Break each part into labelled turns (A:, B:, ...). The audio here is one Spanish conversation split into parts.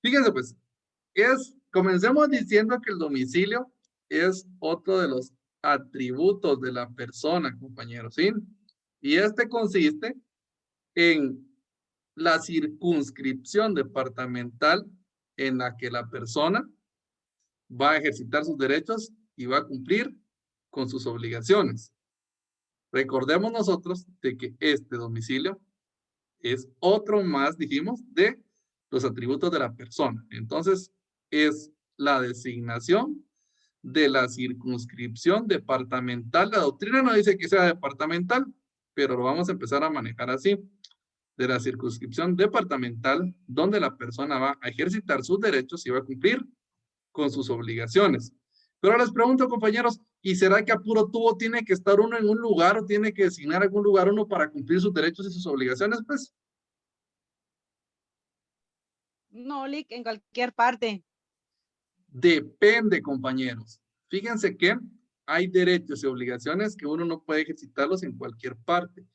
A: Fíjense pues, comencemos diciendo que el domicilio es otro de los atributos de la persona, compañeros, ¿sí? Y este consiste en la circunscripción departamental en la que la persona va a ejercitar sus derechos y va a cumplir con sus obligaciones. Recordemos nosotros de que este domicilio es otro más, dijimos, de los atributos de la persona. Entonces, es la designación de la circunscripción departamental. La doctrina no dice que sea departamental, pero lo vamos a empezar a manejar así. De la circunscripción departamental, donde la persona va a ejercitar sus derechos y va a cumplir con sus obligaciones. Pero les pregunto, compañeros, ¿y será que a puro tubo tiene que estar uno en un lugar o tiene que designar algún lugar uno para cumplir sus derechos y sus obligaciones? Pues
B: no, Lick, en cualquier parte.
A: depende, compañeros. Fíjense que hay derechos y obligaciones que uno no puede ejercitarlos en cualquier parte.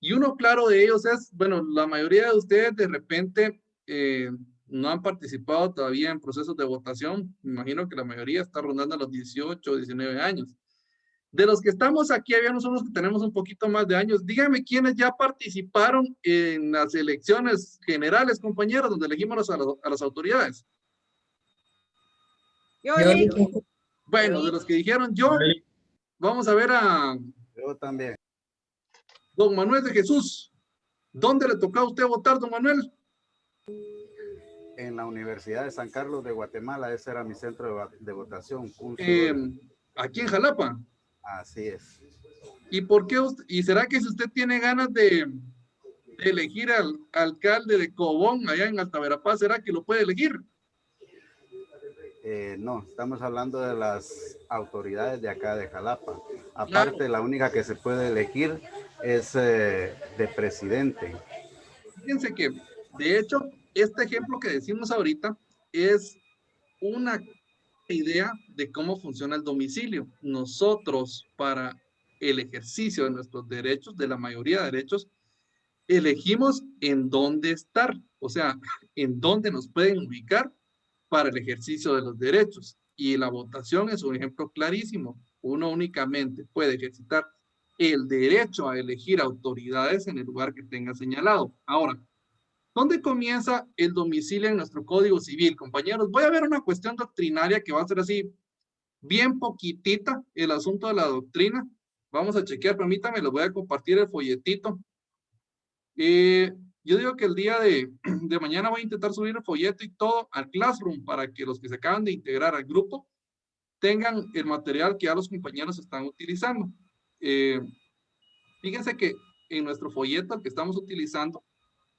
A: Y uno claro de ellos es, bueno, la mayoría de ustedes de repente no han participado todavía en procesos de votación. Me imagino que la mayoría está rondando los 18 o 19 años. De los que estamos aquí, habíamos unos que tenemos un poquito más de años. Díganme quiénes ya participaron en las elecciones generales, compañeros, donde elegimos a las autoridades.
B: Yo, Lick.
A: Bueno, de los que dijeron yo, vamos a ver a
C: Yo también.
A: don Manuel de Jesús. ¿Dónde le tocó a usted votar, don Manuel?
C: En la Universidad de San Carlos de Guatemala, ese era mi centro de votación.
A: Aquí en Jalapa.
C: Así es.
A: ¿Y por qué usted, y será que si usted tiene ganas de elegir al alcalde de Cobón allá en Alta Verapaz, será que lo puede elegir?
C: No, estamos hablando de las autoridades de acá de Jalapa. Aparte, claro, la única que se puede elegir es de presidente.
A: Fíjense que, de hecho, este ejemplo que decimos ahorita es una idea de cómo funciona el domicilio. Nosotros, para el ejercicio de nuestros derechos, de la mayoría de derechos, elegimos en dónde estar, o sea, en dónde nos pueden ubicar para el ejercicio de los derechos. Y la votación es un ejemplo clarísimo. Uno únicamente puede ejercitar el derecho a elegir autoridades en el lugar que tenga señalado. Ahora, ¿dónde comienza el domicilio en nuestro Código Civil, compañeros? Voy a ver una cuestión doctrinaria que va a ser así, bien poquitita, el asunto de la doctrina. Vamos a chequear, permítame, les voy a compartir el folletito. Yo digo que el día de mañana voy a intentar subir el folleto y todo al Classroom para que los que se acaban de integrar al grupo tengan el material que ya los compañeros están utilizando. Fíjense que en nuestro folleto que estamos utilizando,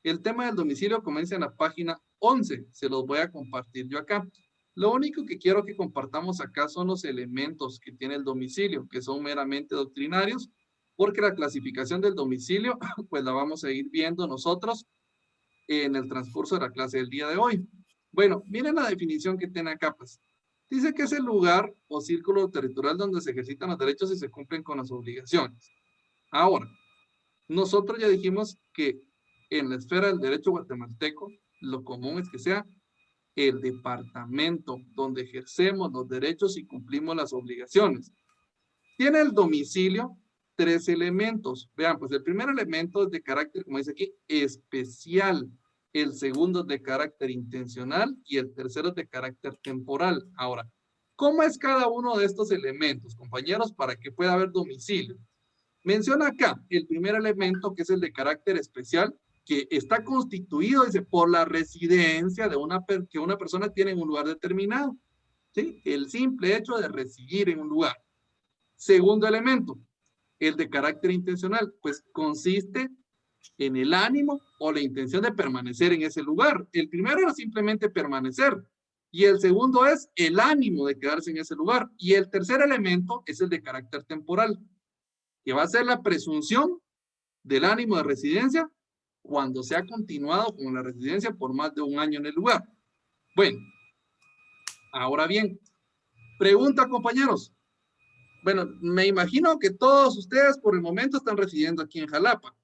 A: el tema del domicilio comienza en la página 11. Se los voy a compartir yo acá. Lo único que quiero que compartamos acá son los elementos que tiene el domicilio, que son meramente doctrinarios, porque la clasificación del domicilio, pues la vamos a ir viendo nosotros en el transcurso de la clase del día de hoy. Bueno, miren la definición que tiene acá, pues. Dice que es el lugar o círculo territorial donde se ejercitan los derechos y se cumplen con las obligaciones. Ahora, nosotros ya dijimos que en la esfera del derecho guatemalteco, lo común es que sea el departamento donde ejercemos los derechos y cumplimos las obligaciones. Tiene el domicilio 3 elementos. Vean, pues el primer elemento es de carácter, como dice aquí, especial. El segundo es de carácter intencional y el tercero es de carácter temporal. Ahora, ¿cómo es cada uno de estos elementos, compañeros, para que pueda haber domicilio? Menciona acá el primer elemento, que es el de carácter especial, que está constituido, dice, por la residencia de que una persona tiene en un lugar determinado. ¿Sí? El simple hecho de residir en un lugar. Segundo elemento, el de carácter intencional, pues consiste en el ánimo o la intención de permanecer en ese lugar. El primero era simplemente permanecer y el segundo es el ánimo de quedarse en ese lugar. Y el tercer elemento es el de carácter temporal, que va a ser la presunción del ánimo de residencia cuando se ha continuado con la residencia por más de un año en el lugar. Bueno, ahora bien, pregunta, compañeros. Bueno, me imagino que todos ustedes por el momento están residiendo aquí en Jalapa.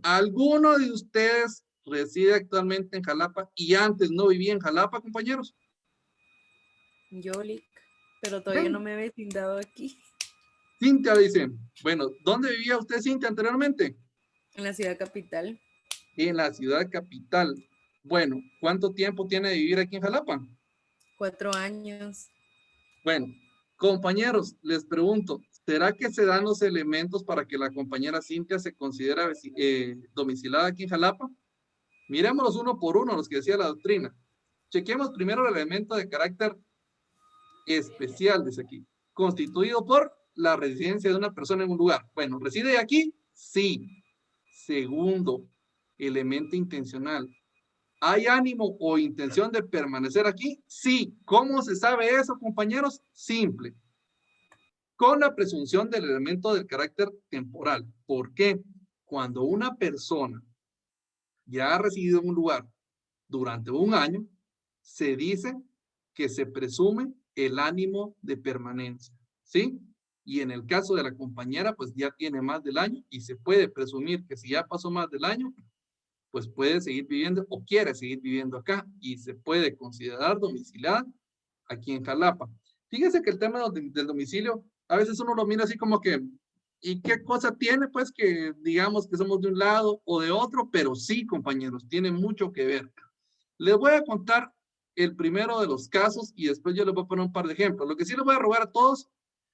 A: ¿Alguno de ustedes reside actualmente en Jalapa y antes no vivía en Jalapa, compañeros?
D: Yo, Lick, pero todavía no me he vecindado aquí.
A: Cintia dice, bueno, ¿dónde vivía usted, Cintia, anteriormente?
D: En la ciudad capital.
A: En la ciudad capital. Bueno, ¿cuánto tiempo tiene de vivir aquí en Jalapa?
D: 4 años.
A: Bueno, compañeros, les pregunto, ¿será que se dan los elementos para que la compañera Cintia se considera domiciliada aquí en Jalapa? Miremoslos uno por uno, los que decía la doctrina. Chequemos primero el elemento de carácter especial, dice aquí, constituido por la residencia de una persona en un lugar. Bueno, ¿reside aquí? Sí. Segundo, elemento intencional. ¿Hay ánimo o intención de permanecer aquí? Sí. ¿Cómo se sabe eso, compañeros? Simple. Con la presunción del elemento del carácter temporal. ¿Por qué? Cuando una persona ya ha residido en un lugar durante un año, se dice que se presume el ánimo de permanencia, ¿sí? Y en el caso de la compañera, pues ya tiene más del año y se puede presumir que si ya pasó más del año, pues puede seguir viviendo o quiere seguir viviendo acá y se puede considerar domiciliada aquí en Jalapa. Fíjese que el tema del domicilio, a veces uno lo mira así como que, ¿y qué cosa tiene? Pues que digamos que somos de un lado o de otro, pero sí, compañeros, tiene mucho que ver. Les voy a contar el primero de los casos y después yo les voy a poner un par de ejemplos. Lo que sí les voy a rogar a todos,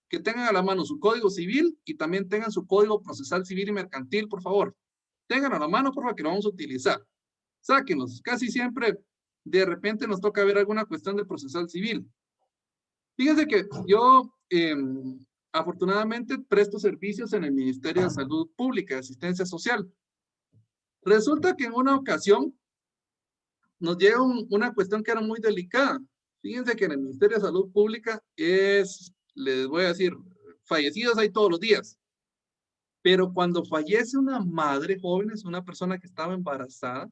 A: que tengan a la mano su código civil y también tengan su código procesal civil y mercantil, por favor. Tengan a la mano, por favor, que lo vamos a utilizar. Sáquenlos. Casi siempre, de repente, nos toca ver alguna cuestión de procesal civil. Fíjense que yo, afortunadamente, presto servicios en el Ministerio de Salud Pública y Asistencia Social. Resulta que en una ocasión nos llega una cuestión que era muy delicada. Fíjense que en el Ministerio de Salud Pública les voy a decir, fallecidos hay todos los días. Pero cuando fallece una madre joven, es una persona que estaba embarazada,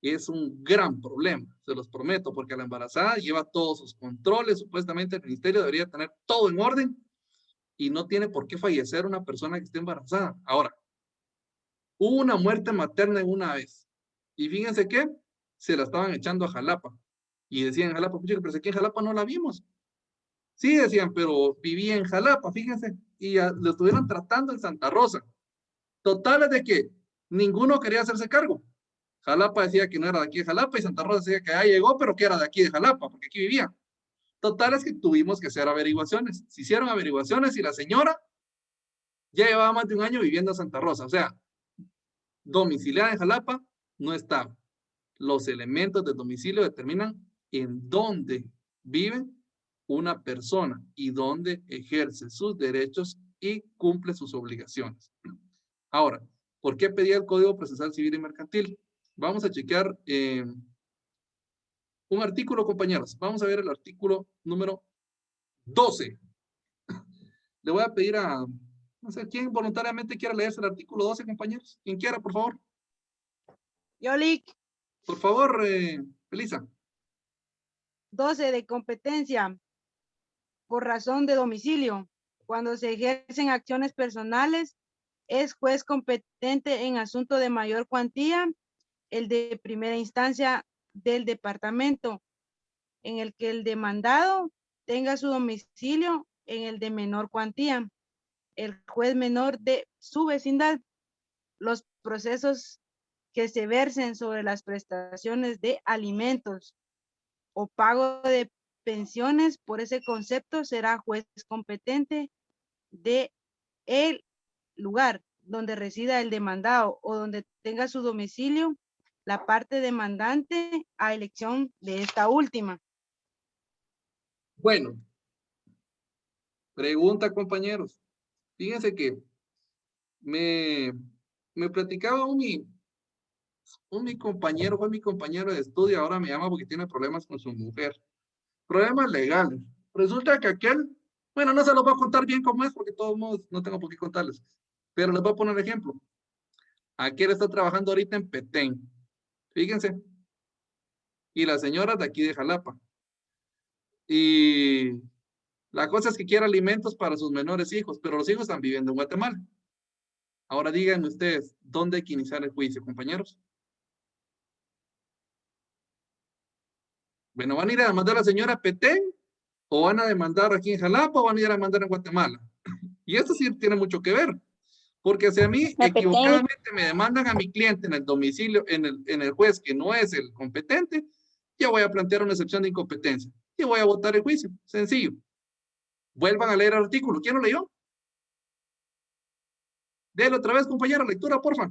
A: es un gran problema, se los prometo, porque la embarazada lleva todos sus controles, supuestamente el ministerio debería tener todo en orden y no tiene por qué fallecer una persona que esté embarazada. Ahora, hubo una muerte materna en una vez y fíjense que se la estaban echando a Jalapa y decían en Jalapa, pero aquí en Jalapa no la vimos. Sí, decían, pero vivía en Jalapa, fíjense, y lo estuvieron tratando en Santa Rosa. Totales de que ninguno quería hacerse cargo. Jalapa decía que no era de aquí de Jalapa y Santa Rosa decía que ahí llegó, pero que era de aquí de Jalapa, porque aquí vivía. Total es que tuvimos que hacer averiguaciones. Se hicieron averiguaciones y la señora ya llevaba más de un año viviendo en Santa Rosa. O sea, domiciliada en Jalapa no estaba. Los elementos de domicilio determinan en dónde vive una persona y dónde ejerce sus derechos y cumple sus obligaciones. Ahora, ¿por qué pedía el Código Procesal Civil y Mercantil? Vamos a chequear un artículo, compañeros. Vamos a ver el artículo número 12. Le voy a pedir a, no sé, ¿quién voluntariamente quiera leerse el artículo 12, compañeros? ¿Quién quiera, por favor?
B: Yolik,
A: Por favor, Elisa.
B: 12 de competencia por razón de domicilio. Cuando se ejercen acciones personales, es juez competente en asunto de mayor cuantía, el de primera instancia del departamento, en el que el demandado tenga su domicilio en el de menor cuantía, el juez menor de su vecindad. Los procesos que se versen sobre las prestaciones de alimentos o pago de pensiones por ese concepto será juez competente de el lugar donde resida el demandado o donde tenga su domicilio la parte demandante a elección de esta última.
A: Bueno, pregunta, compañeros. Fíjense que me platicaba mi compañero, fue mi compañero de estudio, ahora me llama porque tiene problemas con su mujer. Problemas legales. Resulta que aquel, bueno, no se los voy a contar bien cómo es, porque de todos modos no tengo por qué contarles, pero les voy a poner ejemplo. Aquel está trabajando ahorita en Petén, fíjense, y la señora de aquí de Jalapa. Y la cosa es que quiere alimentos para sus menores hijos, pero los hijos están viviendo en Guatemala. Ahora díganme ustedes, ¿dónde hay que iniciar el juicio, compañeros? Bueno, ¿van a ir a demandar a la señora Petén? ¿O van a demandar aquí en Jalapa? ¿O van a ir a demandar en Guatemala? Y esto sí tiene mucho que ver. Porque si a mí
E: La Petén.
A: equivocadamente me demandan a mi cliente en el domicilio, en el juez que no es el competente, yo voy a plantear una excepción de incompetencia. Y voy a votar el juicio. Sencillo. Vuelvan a leer el artículo. ¿Quién lo leyó? Déle otra vez, compañera, lectura, porfa.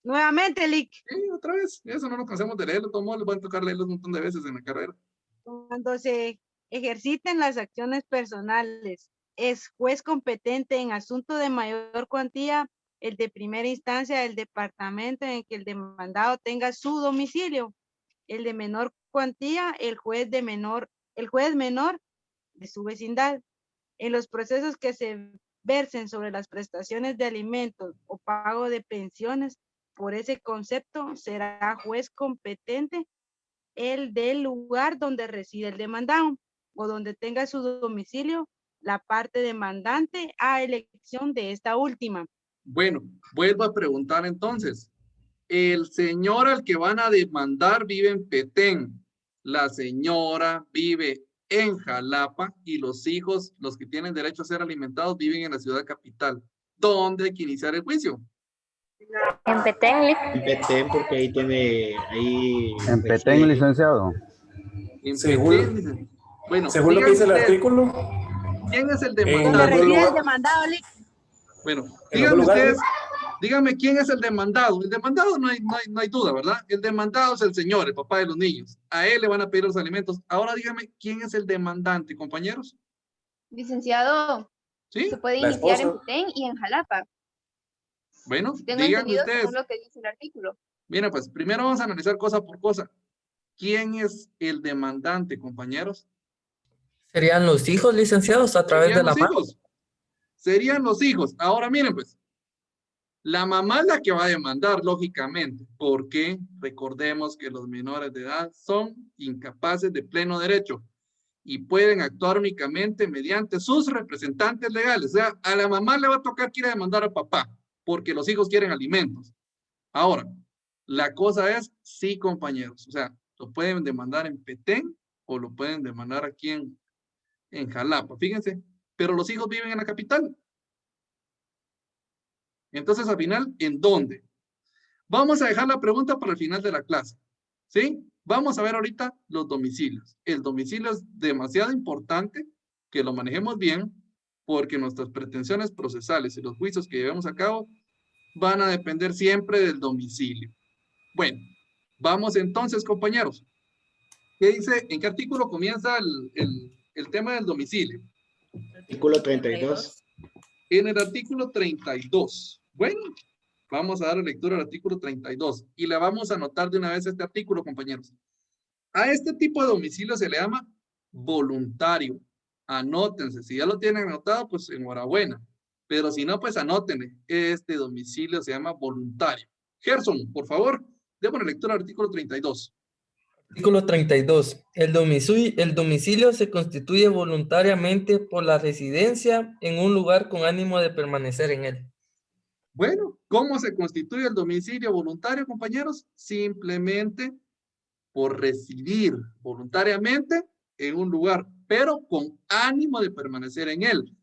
B: Nuevamente, Lick.
A: Sí, otra vez. Eso no nos cansamos de leerlo. Todos les van a tocar leerlo un montón de veces en la carrera.
B: Cuando se ejerciten las acciones personales, es juez competente en asunto de mayor cuantía, el de primera instancia del departamento en que el demandado tenga su domicilio. El de menor cuantía, el juez menor de su vecindad. En los procesos que se versen sobre las prestaciones de alimentos o pago de pensiones, por ese concepto será juez competente el del lugar donde reside el demandado o donde tenga su domicilio la parte demandante a elección de esta última.
A: Bueno, vuelvo a preguntar entonces. El señor al que van a demandar vive en Petén. La señora vive en Jalapa y los hijos, los que tienen derecho a ser alimentados, viven en la ciudad capital. ¿Dónde hay que iniciar el juicio?
E: En Petén, Lick.
F: En Petén, porque ahí tiene, ahí...
C: En Petén, licenciado.
A: En
G: Según-
A: Petén, dicen. Bueno,
G: Según lo que
A: digan
G: dice el
A: ustedes,
G: artículo,
A: ¿quién es el
G: en
B: Donde
A: demandante?
G: algún
B: reside el
G: lugar-
B: demandado, Lick.
A: Bueno,
G: en
A: díganme
G: algún lugar-
A: ustedes, díganme quién es el demandado. El demandado no hay duda, ¿verdad? El demandado es el señor, el papá de los niños. A él le van a pedir los alimentos. Ahora díganme quién es el demandante, compañeros.
E: Licenciado,
A: ¿Sí?
E: se puede
G: La
E: iniciar en
G: esposa.
E: Petén y en Jalapa.
A: Bueno,
E: Tengo
A: díganme
E: entendido
A: ustedes.
E: según lo que dice el artículo.
A: Mira, pues primero vamos a analizar cosa por cosa. ¿Quién es el demandante, compañeros?
H: Serían los hijos licenciados a través de
A: Serían
H: la
A: los
H: mano.
A: hijos. Serían los hijos. Ahora miren, pues. La mamá es la que va a demandar, lógicamente, porque recordemos que los menores de edad son incapaces de pleno derecho y pueden actuar únicamente mediante sus representantes legales. O sea, a la mamá le va a tocar que ir a demandar al papá, porque los hijos quieren alimentos. Ahora, la cosa es, sí, compañeros, o sea, lo pueden demandar en Petén o lo pueden demandar aquí en Jalapa, fíjense, pero los hijos viven en la capital. Entonces, al final, ¿en dónde? Vamos a dejar la pregunta para el final de la clase, ¿sí? Vamos a ver ahorita los domicilios. El domicilio es demasiado importante que lo manejemos bien porque nuestras pretensiones procesales y los juicios que llevemos a cabo van a depender siempre del domicilio. Bueno, vamos entonces, compañeros. ¿Qué dice? ¿En qué artículo comienza el tema del domicilio?
F: Artículo 32.
A: En el artículo 32. Bueno, vamos a dar lectura al artículo 32 y le vamos a anotar de una vez este artículo, compañeros. A este tipo de domicilio se le llama voluntario. Anótense. Si ya lo tienen anotado, pues enhorabuena. Pero si no, pues anótenle. Este domicilio se llama voluntario. Gerson, por favor, démosle lectura al artículo 32.
H: Artículo 32. El domicilio se constituye voluntariamente por la residencia en un lugar con ánimo de permanecer en él.
A: Bueno, ¿cómo se constituye el domicilio voluntario, compañeros? Simplemente por residir voluntariamente en un lugar, pero con ánimo de permanecer en él.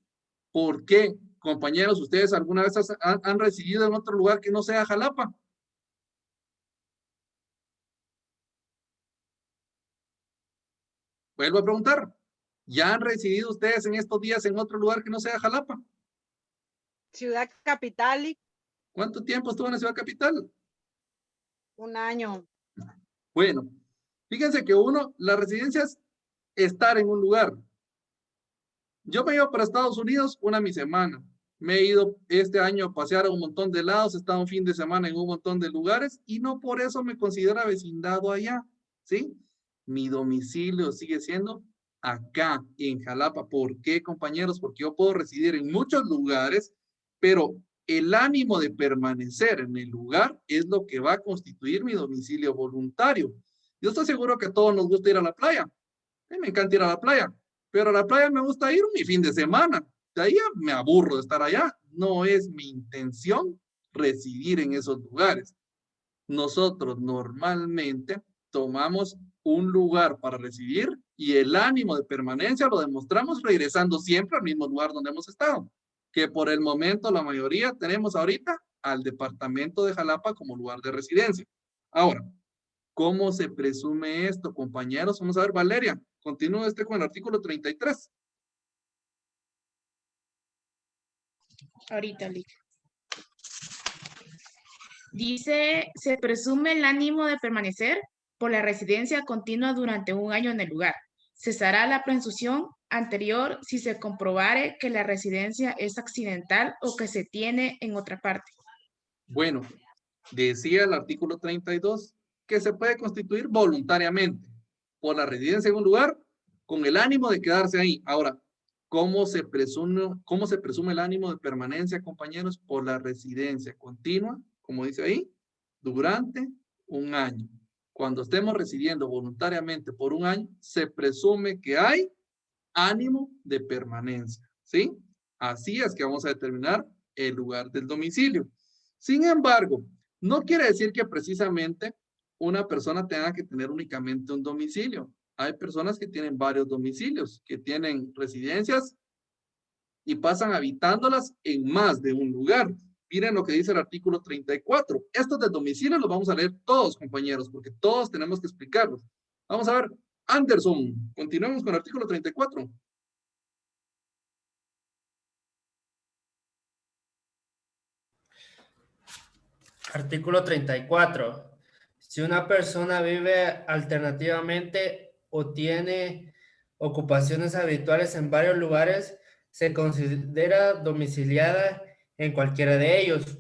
A: ¿Por qué, compañeros? ¿Ustedes alguna vez han residido en otro lugar que no sea Jalapa? Vuelvo a preguntar. ¿Ya han residido ustedes en estos días en otro lugar que no sea Jalapa?
B: Ciudad capital, Lick,
A: ¿Cuánto tiempo estuvo en la ciudad capital?
B: 1 año.
A: Bueno, fíjense que la residencia es estar en un lugar. Yo me he ido para Estados Unidos mi semana. Me he ido este año a pasear a un montón de lados, he estado un fin de semana en un montón de lugares y no por eso me considero vecindado allá, ¿sí? Mi domicilio sigue siendo acá en Jalapa. ¿Por qué, compañeros? Porque yo puedo residir en muchos lugares, pero el ánimo de permanecer en el lugar es lo que va a constituir mi domicilio voluntario. Yo estoy seguro que a todos nos gusta ir a la playa. A mí me encanta ir a la playa, pero a la playa me gusta ir mi fin de semana. De ahí me aburro de estar allá. No es mi intención residir en esos lugares. Nosotros normalmente tomamos un lugar para residir y el ánimo de permanencia lo demostramos regresando siempre al mismo lugar donde hemos estado, que por el momento la mayoría tenemos ahorita al departamento de Jalapa como lugar de residencia. Ahora, ¿cómo se presume esto, compañeros? Vamos a ver, Valeria, continúa con el artículo 33.
G: Ahorita, Lick. Dice, se presume el ánimo de permanecer por la residencia continua durante un año en el lugar. Cesará la presunción anterior si se comprobare que la residencia es accidental o que se tiene en otra parte.
A: Bueno, decía el artículo 32 que se puede constituir voluntariamente por la residencia en un lugar con el ánimo de quedarse ahí. Ahora, ¿cómo se presume el ánimo de permanencia, compañeros? Por la residencia continua, como dice ahí, durante un año. Cuando estemos residiendo voluntariamente por un año, se presume que hay ánimo de permanencia, ¿sí? Así es que vamos a determinar el lugar del domicilio. Sin embargo, no quiere decir que precisamente una persona tenga que tener únicamente un domicilio. Hay personas que tienen varios domicilios, que tienen residencias y pasan habitándolas en más de un lugar. Miren lo que dice el artículo 34. Estos de domicilio los vamos a leer todos, compañeros, porque todos tenemos que explicarlos. Vamos a ver, Anderson, continuemos con el artículo 34.
I: Artículo 34. Si una persona vive alternativamente o tiene ocupaciones habituales en varios lugares, se considera domiciliada en cualquiera de ellos.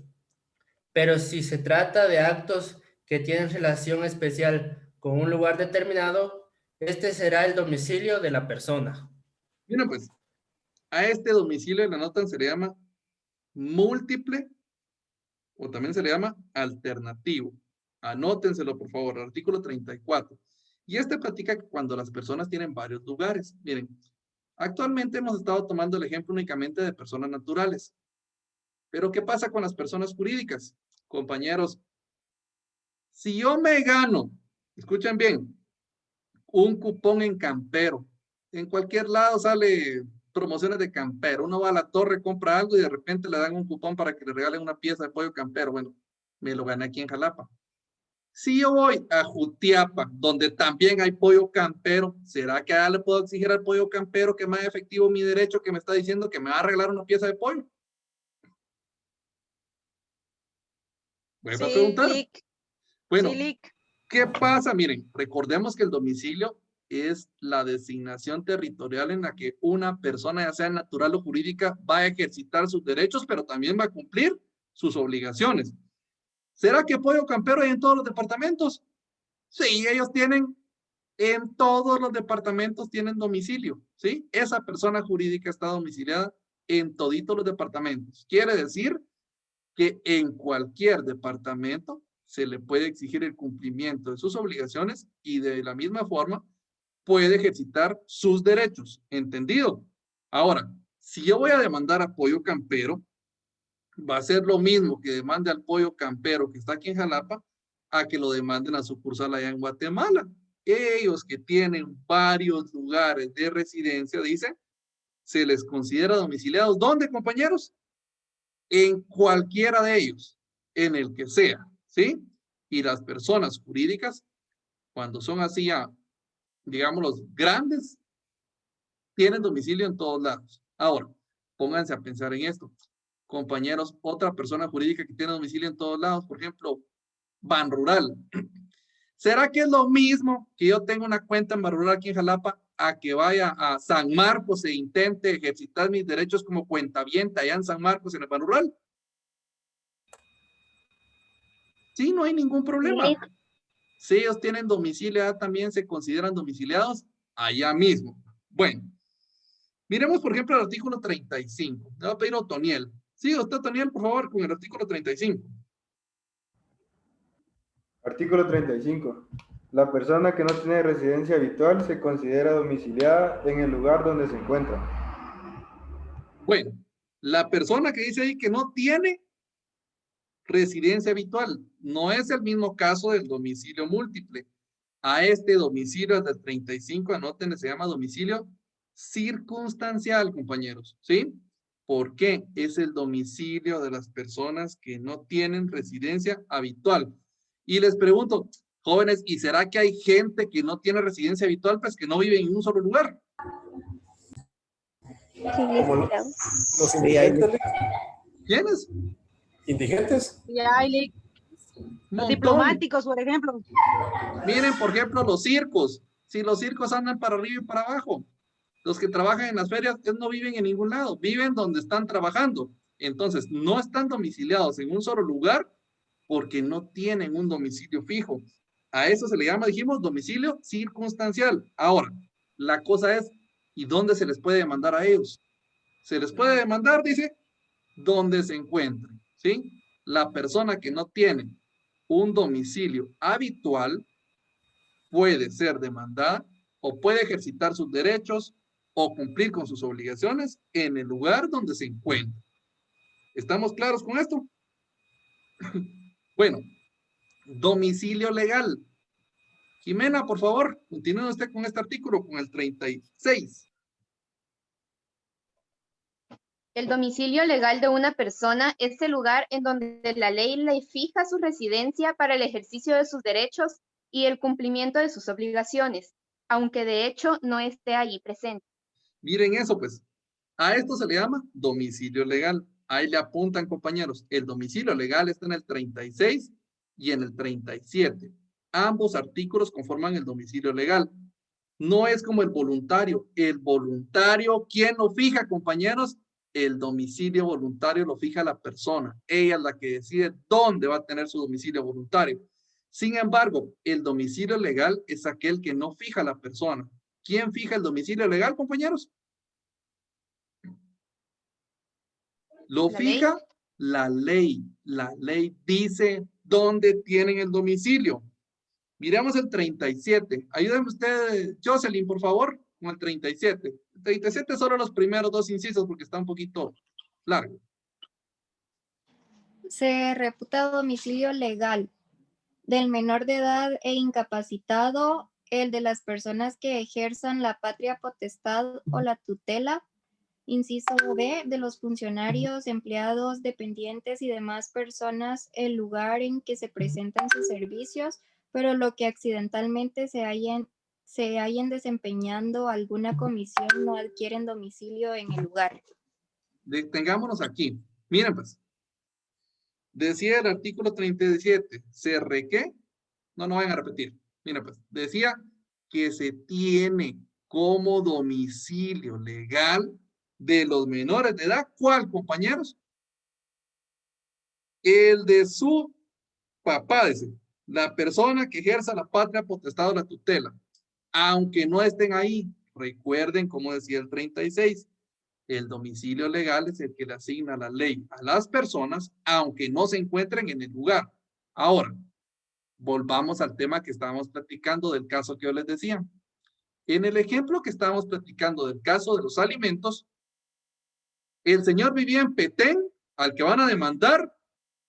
I: Pero si se trata de actos que tienen relación especial con un lugar determinado, este será el domicilio de la persona.
A: Miren pues, a este domicilio la nota se le llama múltiple o también se le llama alternativo. Anótenselo, por favor, artículo 34. Y este platica que cuando las personas tienen varios lugares. Miren, actualmente hemos estado tomando el ejemplo únicamente de personas naturales. Pero ¿qué pasa con las personas jurídicas? Compañeros, si yo me gano, escuchen bien, un cupón en Campero, en cualquier lado sale promociones de Campero, uno va a la torre, compra algo y de repente le dan un cupón para que le regalen una pieza de pollo Campero. Bueno, me lo gané aquí en Jalapa. Si yo voy a Jutiapa, donde también hay pollo Campero, ¿será que allá le puedo exigir al pollo Campero que más efectivo mi derecho que me está diciendo que me va a regalar una pieza de pollo? Vuelvo a preguntar. Bueno, ¿qué pasa? Miren, recordemos que el domicilio es la designación territorial en la que una persona, ya sea natural o jurídica, va a ejercitar sus derechos, pero también va a cumplir sus obligaciones. ¿Será que pollo Campero hay en todos los departamentos? Sí, ellos tienen, en todos los departamentos tienen domicilio, ¿sí? Esa persona jurídica está domiciliada en toditos los departamentos. Quiere decir que en cualquier departamento se le puede exigir el cumplimiento de sus obligaciones y de la misma forma puede ejercitar sus derechos. ¿Entendido? Ahora, si yo voy a demandar a pollo Campero, va a ser lo mismo que demande al pollo Campero que está aquí en Jalapa a que lo demanden a sucursal allá en Guatemala. Ellos que tienen varios lugares de residencia, dicen, se les considera domiciliados. ¿Dónde, compañeros? En cualquiera de ellos, en el que sea, ¿sí? Y las personas jurídicas, cuando son así ya, digamos, los grandes, tienen domicilio en todos lados. Ahora, pónganse a pensar en esto. Compañeros, otra persona jurídica que tiene domicilio en todos lados, por ejemplo, Banrural. ¿Será que es lo mismo que yo tenga una cuenta en Banrural aquí en Jalapa a que vaya a San Marcos e intente ejercitar mis derechos como cuentaviente allá en San Marcos en el Banrural? Sí, no hay ningún problema.
E: Sí.
A: Si ellos tienen domicilio, también se consideran domiciliados allá mismo. Bueno, miremos por ejemplo el artículo 35. Le voy a pedir a Otoniel. Sí, usted, Otoniel, por favor, con el artículo 35.
J: Artículo 35. La persona que no tiene residencia habitual se considera domiciliada en el lugar donde se encuentra.
A: Bueno, la persona que dice ahí que no tiene residencia habitual no es el mismo caso del domicilio múltiple. A este domicilio del 35, anoten, se llama domicilio circunstancial, compañeros, ¿sí? ¿Por qué? Es el domicilio de las personas que no tienen residencia habitual. Y les pregunto, jóvenes, ¿y será que hay gente que no tiene residencia habitual, pues que no vive en un solo lugar?
K: Como los indigentes.
A: ¿Quiénes?
K: ¿Indigentes?
B: Y hay los diplomáticos, por ejemplo.
A: Miren, por ejemplo, los circos. Si los circos andan para arriba y para abajo. Los que trabajan en las ferias no viven en ningún lado, viven donde están trabajando. Entonces, no están domiciliados en un solo lugar porque no tienen un domicilio fijo. A eso se le llama, dijimos, domicilio circunstancial. Ahora, la cosa es, ¿y dónde se les puede demandar a ellos? Se les puede demandar, dice, donde se encuentren, ¿sí? La persona que no tiene un domicilio habitual puede ser demandada o puede ejercitar sus derechos o cumplir con sus obligaciones en el lugar donde se encuentra. ¿Estamos claros con esto? Bueno, domicilio legal. Jimena, por favor, continúe usted con este artículo, con el 36.
E: El domicilio legal de una persona es el lugar en donde la ley le fija su residencia para el ejercicio de sus derechos y el cumplimiento de sus obligaciones, aunque de hecho no esté allí presente.
A: Miren eso, pues. A esto se le llama domicilio legal. Ahí le apuntan, compañeros. El domicilio legal está en el 36 y en el 37. Ambos artículos conforman el domicilio legal. No es como el voluntario. El voluntario, ¿quién lo fija, compañeros? El domicilio voluntario lo fija la persona. Ella es la que decide dónde va a tener su domicilio voluntario. Sin embargo, el domicilio legal es aquel que no fija la persona. ¿Quién fija el domicilio legal, compañeros? Lo fija la ley. La ley dice dónde tienen el domicilio. Miremos el 37. Ayúdenme usted, Jocelyn, por favor, con el 37. El 37 solo los primeros dos incisos porque está un poquito largo.
L: Se reputa domicilio legal del menor de edad e incapacitado el de las personas que ejerzan la patria potestad o la tutela. Inciso B, de los funcionarios, empleados, dependientes y demás personas, el lugar en que se presentan sus servicios, pero lo que accidentalmente se hayan desempeñando alguna comisión no adquieren domicilio en el lugar.
A: Detengámonos aquí. Miren pues. Decía el artículo 37, ¿qué? No vayan a repetir. Miren pues, decía que se tiene como domicilio legal de los menores de edad. ¿Cuál, compañeros? El de su papá, dice. La persona que ejerza la patria potestad o la tutela. Aunque no estén ahí, recuerden como decía el 36, el domicilio legal es el que le asigna la ley a las personas, aunque no se encuentren en el lugar. Ahora, volvamos al tema que estábamos platicando del caso que yo les decía. En el ejemplo que estábamos platicando del caso de los alimentos, el señor vivía en Petén, al que van a demandar,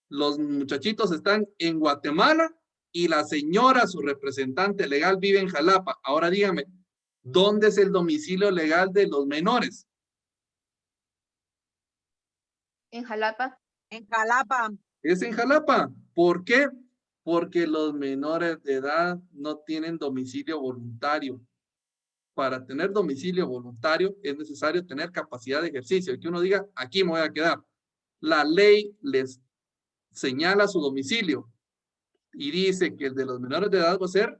A: los muchachitos están en Guatemala y la señora, su representante legal, vive en Jalapa. Ahora dígame, ¿dónde es el domicilio legal de los menores?
E: En Jalapa.
B: En Jalapa.
A: Es en Jalapa. ¿Por qué? Porque los menores de edad no tienen domicilio voluntario. Para tener domicilio voluntario es necesario tener capacidad de ejercicio y que uno diga, aquí me voy a quedar. La ley les señala su domicilio y dice que el de los menores de edad va a ser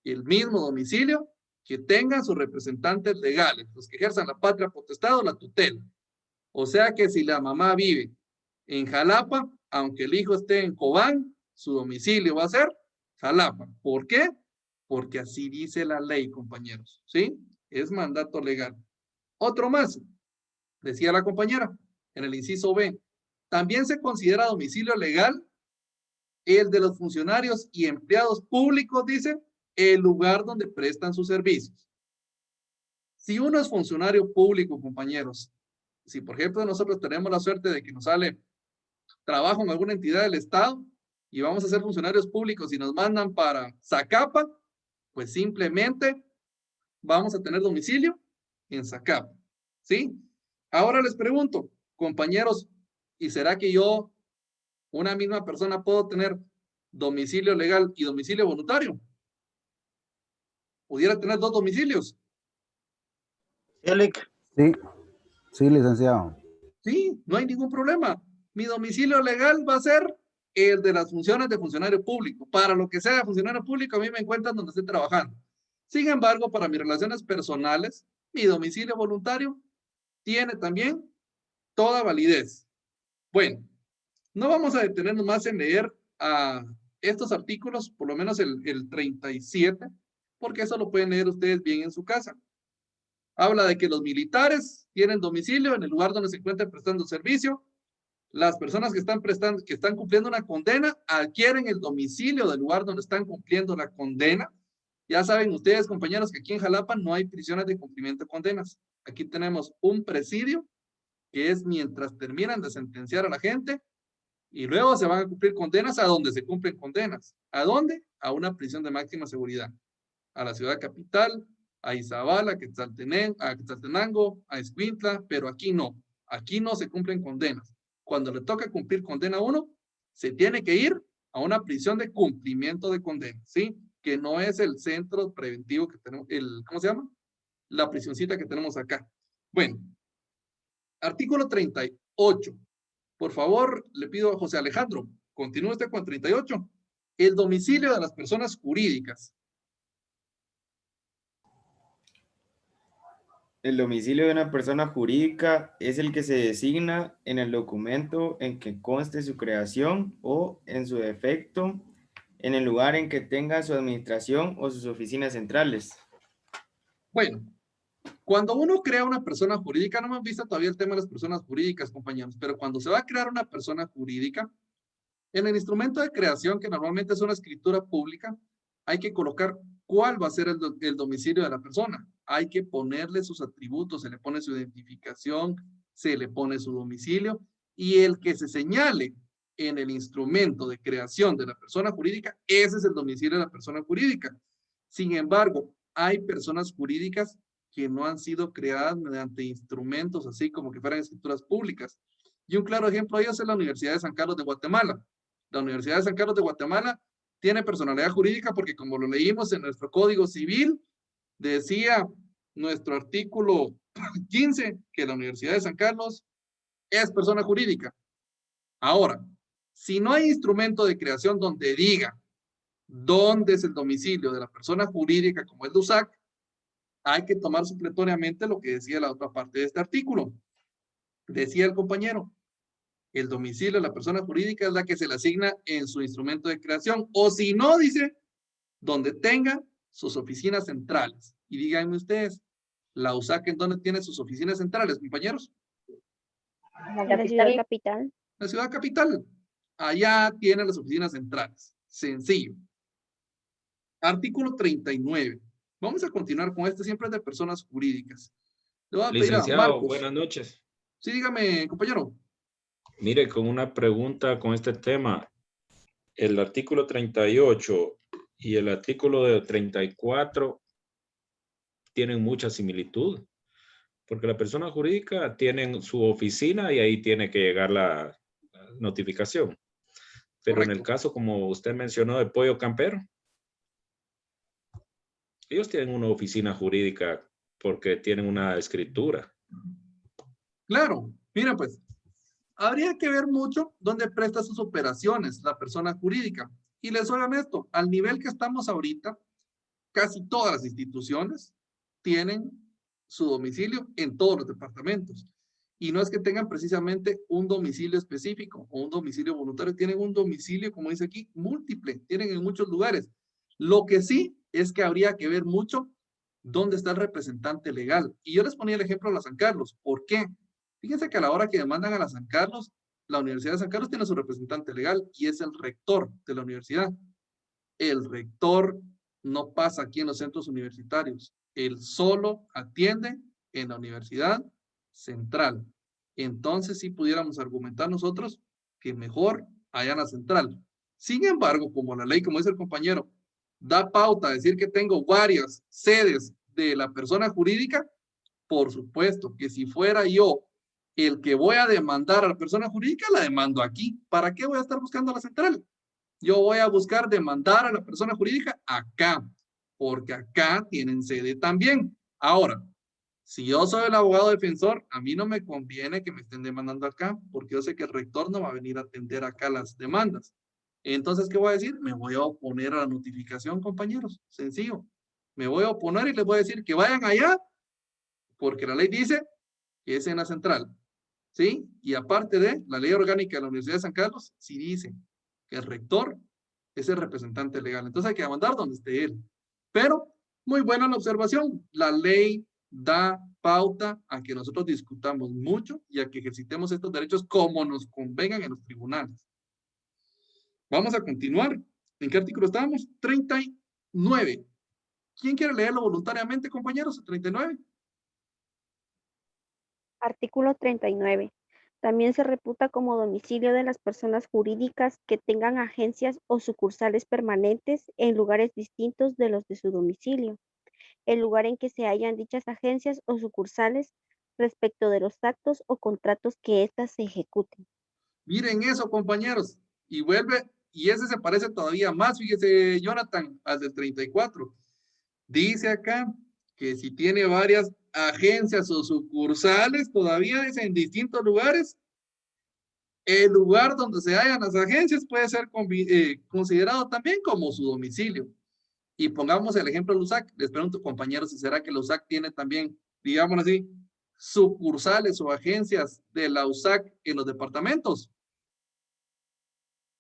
A: el mismo domicilio que tengan sus representantes legales, los que ejerzan la patria potestad o la tutela. O sea que si la mamá vive en Jalapa, aunque el hijo esté en Cobán, su domicilio va a ser Jalapa. ¿Por qué? Porque así dice la ley, compañeros, ¿sí? Es mandato legal. Otro más, decía la compañera, en el inciso B, también se considera domicilio legal el de los funcionarios y empleados públicos, dice, el lugar donde prestan sus servicios. Si uno es funcionario público, compañeros, si por ejemplo nosotros tenemos la suerte de que nos sale trabajo en alguna entidad del Estado y vamos a ser funcionarios públicos y nos mandan para Zacapa, Pues simplemente vamos a tener domicilio en Zacapa, ¿sí? Ahora les pregunto, compañeros, ¿y será que yo, una misma persona, puedo tener domicilio legal y domicilio voluntario? ¿Pudiera tener dos domicilios?
C: Sí, sí, licenciado.
A: Sí, no hay ningún problema. Mi domicilio legal va a ser el de las funciones de funcionario público. Para lo que sea funcionario público, a mí me encuentran donde estoy trabajando. Sin embargo, para mis relaciones personales, mi domicilio voluntario tiene también toda validez. Bueno, no vamos a detenernos más en leer estos artículos, por lo menos el 37, porque eso lo pueden leer ustedes bien en su casa. Habla de que los militares tienen domicilio en el lugar donde se encuentran prestando servicio. Las personas que están cumpliendo una condena adquieren el domicilio del lugar donde están cumpliendo la condena. Ya saben ustedes, compañeros, que aquí en Jalapa no hay prisiones de cumplimiento de condenas. Aquí tenemos un presidio, que es mientras terminan de sentenciar a la gente, y luego se van a cumplir condenas a donde se cumplen condenas. ¿A dónde? A una prisión de máxima seguridad. A la ciudad capital, a Izabala, a Quetzaltenango, a Escuintla, pero aquí no. Aquí no se cumplen condenas. Cuando le toca cumplir condena a uno, se tiene que ir a una prisión de cumplimiento de condena, ¿sí? Que no es el centro preventivo que tenemos, ¿cómo se llama? La prisioncita que tenemos acá. Bueno, artículo 38. Por favor, le pido a José Alejandro, continúe usted con 38. El domicilio de las personas jurídicas.
M: El domicilio de una persona jurídica es el que se designa en el documento en que conste su creación o, en su defecto, en el lugar en que tenga su administración o sus oficinas centrales.
A: Bueno, cuando uno crea una persona jurídica, no hemos visto todavía el tema de las personas jurídicas, compañeros, pero cuando se va a crear una persona jurídica, en el instrumento de creación, que normalmente es una escritura pública, hay que colocar cuál va a ser el domicilio de la persona. Hay que ponerle sus atributos, se le pone su identificación, se le pone su domicilio, y el que se señale en el instrumento de creación de la persona jurídica, ese es el domicilio de la persona jurídica. Sin embargo, hay personas jurídicas que no han sido creadas mediante instrumentos así como que fueran escrituras públicas. Y un claro ejemplo de ello es la Universidad de San Carlos de Guatemala. La Universidad de San Carlos de Guatemala tiene personalidad jurídica porque, como lo leímos en nuestro Código Civil, decía nuestro artículo 15 que la Universidad de San Carlos es persona jurídica. Ahora, si no hay instrumento de creación donde diga dónde es el domicilio de la persona jurídica como el de USAC, hay que tomar supletoriamente lo que decía la otra parte de este artículo. Decía el compañero, el domicilio de la persona jurídica es la que se le asigna en su instrumento de creación, o si no, dice, donde tenga sus oficinas centrales. Y díganme ustedes, ¿la USAC en dónde tiene sus oficinas centrales, compañeros?
N: La ciudad capital.
A: La ciudad capital. Allá tiene las oficinas centrales. Sencillo. Artículo 39. Vamos a continuar con este, siempre es de personas jurídicas. Le voy a pedir a
O: Licenciado,
A: Marcos.
O: buenas noches.
A: Sí, dígame, compañero.
O: Mire, con una pregunta con este tema. El artículo 38 y el artículo 34 tienen mucha similitud, porque la persona jurídica tiene su oficina y ahí tiene que llegar la notificación. Pero correcto. En el caso, como usted mencionó, de Pollo Campero, ellos tienen una oficina jurídica porque tienen una escritura.
A: Claro, mira pues, habría que ver mucho dónde presta sus operaciones la persona jurídica. Y les soy honesto, al nivel que estamos ahorita, casi todas las instituciones tienen su domicilio en todos los departamentos. Y no es que tengan precisamente un domicilio específico o un domicilio voluntario, tienen un domicilio, como dice aquí, múltiple, tienen en muchos lugares. Lo que sí es que habría que ver mucho dónde está el representante legal. Y yo les ponía el ejemplo de la San Carlos. ¿Por qué? Fíjense que a la hora que demandan a la San Carlos, la Universidad de San Carlos tiene su representante legal y es el rector de la universidad. El rector no pasa aquí en los centros universitarios. Él solo atiende en la universidad central. Entonces, sí pudiéramos argumentar nosotros que mejor allá en la central. Sin embargo, como la ley, como dice el compañero, da pauta a decir que tengo varias sedes de la persona jurídica, por supuesto que si fuera yo el que voy a demandar a la persona jurídica, la demando aquí. ¿Para qué voy a estar buscando la central? Yo voy a buscar demandar a la persona jurídica acá, porque acá tienen sede también. Ahora, si yo soy el abogado defensor, a mí no me conviene que me estén demandando acá, porque yo sé que el rector no va a venir a atender acá las demandas. Entonces, ¿qué voy a decir? Me voy a oponer a la notificación, compañeros. Sencillo. Me voy a oponer y les voy a decir que vayan allá, porque la ley dice que es en la central. ¿Sí? Y aparte de la ley orgánica de la Universidad de San Carlos, sí dice que el rector es el representante legal. Entonces hay que demandar donde esté él. Pero, muy buena la observación. La ley da pauta a que nosotros discutamos mucho y a que ejercitemos estos derechos como nos convengan en los tribunales. Vamos a continuar. ¿En qué artículo estábamos? 39. ¿Quién quiere leerlo voluntariamente, compañeros? El 39.
N: Artículo 39. También se reputa como domicilio de las personas jurídicas que tengan agencias o sucursales permanentes en lugares distintos de los de su domicilio, el lugar en que se hallan dichas agencias o sucursales respecto de los actos o contratos que éstas se ejecuten.
A: Miren eso, compañeros. Y vuelve, y ese se parece todavía más, fíjese, Jonathan, al del 34. Dice acá que si tiene varias agencias o sucursales, todavía es en distintos lugares, el lugar donde se hallan las agencias puede ser considerado también como su domicilio. Y pongamos el ejemplo de USAC. Les pregunto, compañeros, si será que la USAC tiene también, digamos así, sucursales o agencias de la USAC en los departamentos.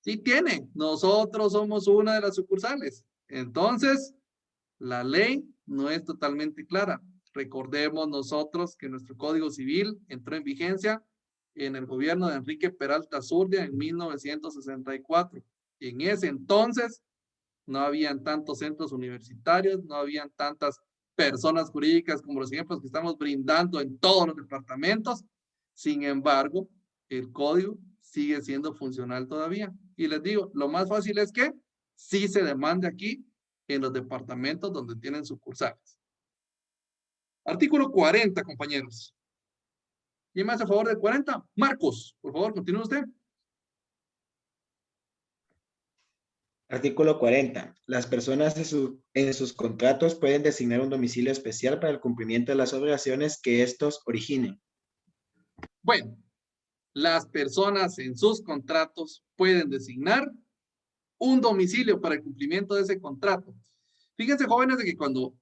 A: Sí tiene. Nosotros somos una de las sucursales. Entonces, la ley no es totalmente clara. Recordemos nosotros que nuestro Código Civil entró en vigencia en el gobierno de Enrique Peralta Zurdia en 1964. Y en ese entonces no habían tantos centros universitarios, no habían tantas personas jurídicas como los ejemplos que estamos brindando en todos los departamentos. Sin embargo, el código sigue siendo funcional todavía. Y les digo, lo más fácil es que sí se demande aquí en los departamentos donde tienen sucursales. Artículo 40, compañeros. ¿Quién más a favor del 40? Marcos, por favor, continúe usted.
F: Artículo 40. Las personas en sus contratos pueden designar un domicilio especial para el cumplimiento de las obligaciones que estos originen.
A: Bueno, las personas en sus contratos pueden designar un domicilio para el cumplimiento de ese contrato. Fíjense, jóvenes, de que cuando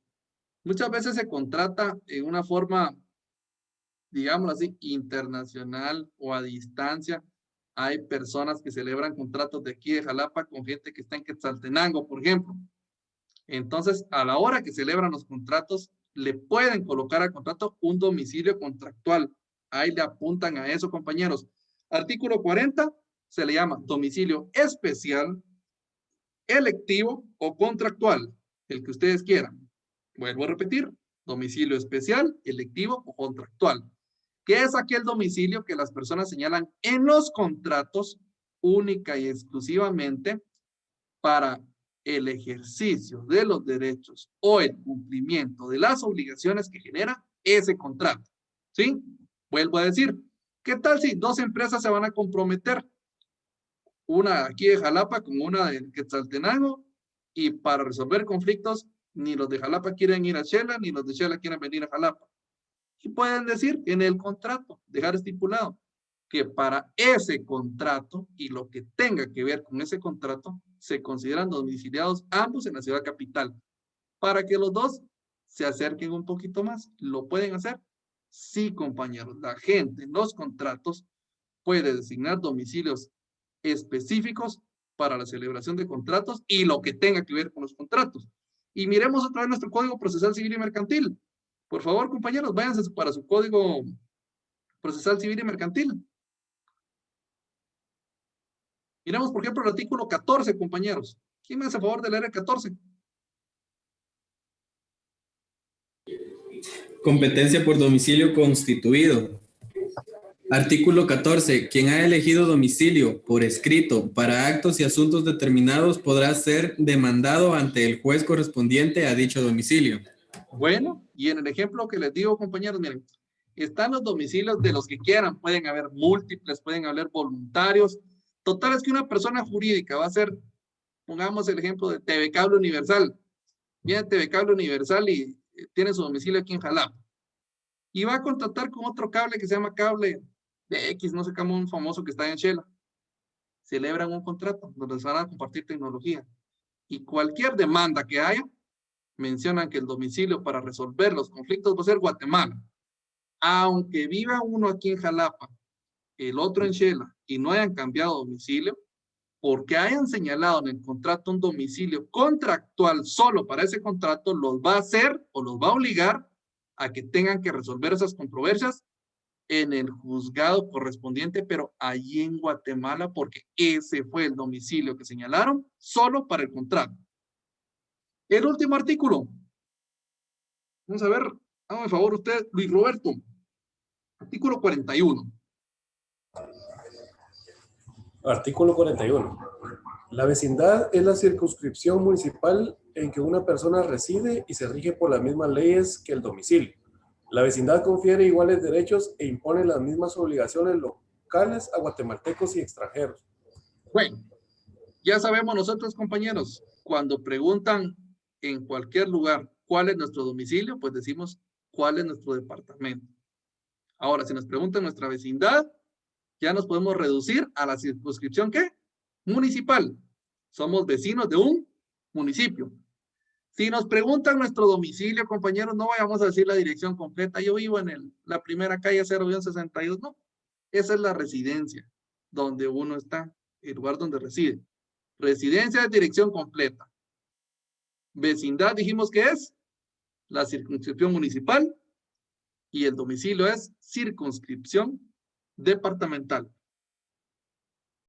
A: muchas veces se contrata en una forma, digamos así, internacional o a distancia, hay personas que celebran contratos de aquí de Jalapa con gente que está en Quetzaltenango, por ejemplo. Entonces, a la hora que celebran los contratos, le pueden colocar al contrato un domicilio contractual. Ahí le apuntan a eso, compañeros. Artículo 40 se le llama domicilio especial, electivo o contractual, el que ustedes quieran. Vuelvo a repetir, domicilio especial, electivo o contractual, que es aquel domicilio que las personas señalan en los contratos única y exclusivamente para el ejercicio de los derechos o el cumplimiento de las obligaciones que genera ese contrato. ¿Sí? Vuelvo a decir, ¿qué tal si dos empresas se van a comprometer? Una aquí de Jalapa con una de Quetzaltenango, y para resolver conflictos, ni los de Jalapa quieren ir a Xela, ni los de Xela quieren venir a Jalapa. Y pueden decir en el contrato, dejar estipulado, que para ese contrato y lo que tenga que ver con ese contrato, se consideran domiciliados ambos en la ciudad capital. Para que los dos se acerquen un poquito más. ¿Lo pueden hacer? Sí, compañeros. La gente en los contratos puede designar domicilios específicos para la celebración de contratos y lo que tenga que ver con los contratos. Y miremos otra vez nuestro Código Procesal Civil y Mercantil. Por favor, compañeros, váyanse para su Código Procesal Civil y Mercantil. Miremos, por ejemplo, el artículo 14, compañeros. ¿Quién me hace favor de leer el 14?
P: Competencia por domicilio constituido. Artículo 14. Quien ha elegido domicilio por escrito para actos y asuntos determinados podrá ser demandado ante el juez correspondiente a dicho domicilio.
A: Bueno, y en el ejemplo que les digo, compañeros, miren, están los domicilios de los que quieran, pueden haber múltiples, pueden haber voluntarios. Total es que una persona jurídica va a ser, pongamos el ejemplo de TV Cable Universal. Viene TV Cable Universal y tiene su domicilio aquí en Jalapa. Y va a contratar con otro cable que se llama Cable de X, no sé cómo, un famoso que está en Shela. Celebran un contrato donde se van a compartir tecnología. Y cualquier demanda que haya, mencionan que el domicilio para resolver los conflictos va a ser Guatemala. Aunque viva uno aquí en Jalapa, el otro en Shela, y no hayan cambiado domicilio, porque hayan señalado en el contrato un domicilio contractual solo para ese contrato, los va a hacer o los va a obligar a que tengan que resolver esas controversias en el juzgado correspondiente, pero allí en Guatemala, porque ese fue el domicilio que señalaron solo para el contrato. El último artículo. Vamos a ver, hágame el favor usted, Luis Roberto. Artículo 41.
K: Artículo 41. La vecindad es la circunscripción municipal en que una persona reside y se rige por las mismas leyes que el domicilio. La vecindad confiere iguales derechos e impone las mismas obligaciones locales a guatemaltecos y extranjeros.
A: Bueno, ya sabemos nosotros, compañeros, cuando preguntan en cualquier lugar cuál es nuestro domicilio, pues decimos cuál es nuestro departamento. Ahora, si nos preguntan nuestra vecindad, ya nos podemos reducir a la circunscripción, ¿qué? Municipal. Somos vecinos de un municipio. Si nos preguntan nuestro domicilio, compañeros, no vayamos a decir la dirección completa. Yo vivo en la primera calle 0-62. No, esa es la residencia donde uno está, el lugar donde reside. Residencia es dirección completa. Vecindad dijimos que es la circunscripción municipal y el domicilio es circunscripción departamental.